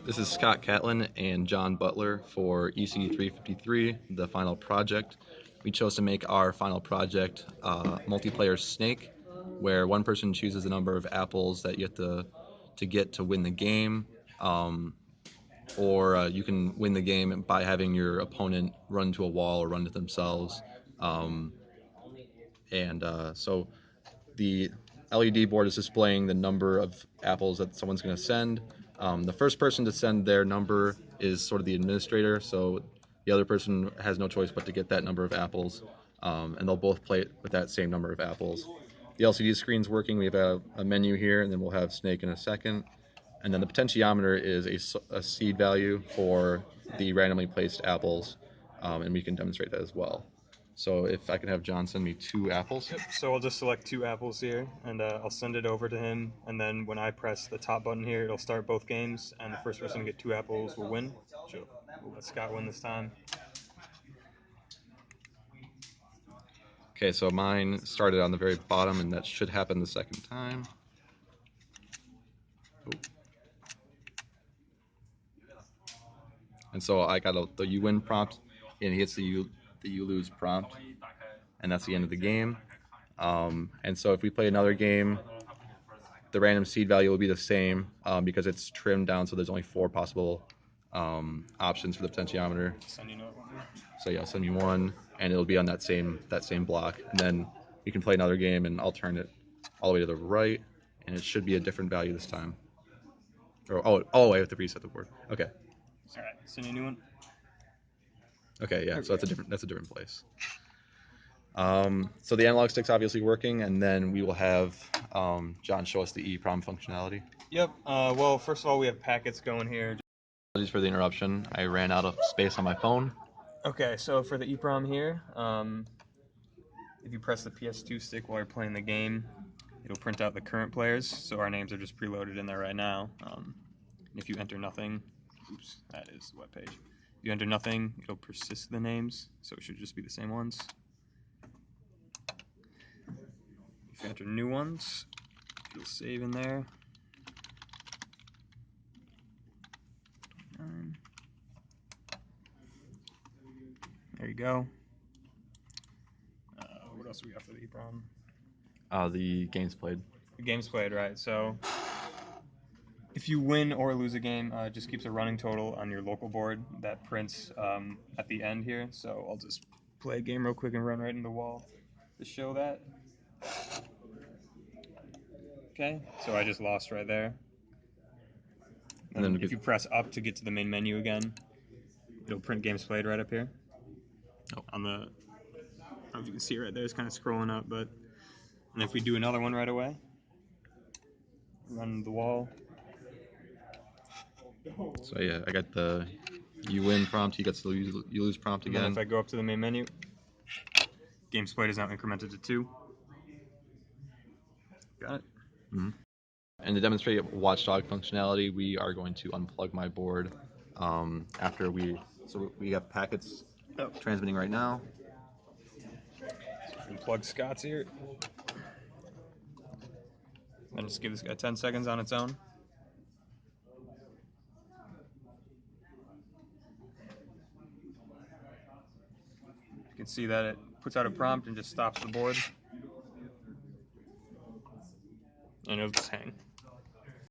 This is Scott Catlin and John Butler for ECE 353, the final project. We chose to make our final project multiplayer snake, where one person chooses the number of apples that you have to get to win the game, or you can win the game by having your opponent run to a wall or run to themselves. So the LED board is displaying the number of apples that someone's going to send. The first person to send their number is sort of the administrator, so the other person has no choice but to get that number of apples, and they'll both play it with that same number of apples. The LCD screen's working. We have a menu here, and then we'll have snake in a second. And then the potentiometer is a seed value for the randomly placed apples, and we can demonstrate that as well. So if I can have John send me 2 apples. Yep, so I'll just select 2 apples here, and I'll send it over to him, and then when I press the top button here, it'll start both games, and the first person to get 2 apples will win. So we'll let Scott win this time. Okay, so mine started on the very bottom, and that should happen the second time. Oh. And so I got the you win prompt, and he hits the you lose prompt, and that's the end of the game. And so if we play another game, the random seed value will be the same because it's trimmed down, so there's only 4 possible options for the potentiometer. So yeah, I'll send you 1, and it'll be on that same block. And then you can play another game, and I'll turn it all the way to the right, and it should be a different value this time. Oh, I have to reset the board. Okay. All right, send you a new one. Okay, yeah. So that's a different place. So the analog stick's obviously working, and then we will have John show us the EEPROM functionality. Yep. Well, first of all, we have packets going here. Apologies for the interruption. I ran out of space on my phone. Okay, so for the EEPROM here, if you press the PS2 stick while you're playing the game, it'll print out the current players. So our names are just preloaded in there right now. If you enter nothing, oops, that is the web page. If you enter nothing, it'll persist the names, so it should just be the same ones. If you enter new ones, it'll save in there. 29. There you go. What else do we got for the EEPROM? The games played. The games played, right. So if you win or lose a game, it just keeps a running total on your local board that prints at the end here. So I'll just play a game real quick and run right into the wall to show that. Okay, so I just lost right there. And then if you press up to get to the main menu again, it'll print games played right up here. Oh. On the, I don't know if you can see it right there, it's kind of scrolling up, but, and if we do another one right away, run the wall. So yeah, I got the you win prompt, he gets the you lose prompt again. And then if I go up to the main menu, games played is now incremented to 2. Got it? Mm-hmm. And to demonstrate watchdog functionality, we are going to unplug my board after so we have packets transmitting right now. So unplug Scott's here. And just give this guy 10 seconds on its own. You can see that it puts out a prompt and just stops the board. And it'll just hang.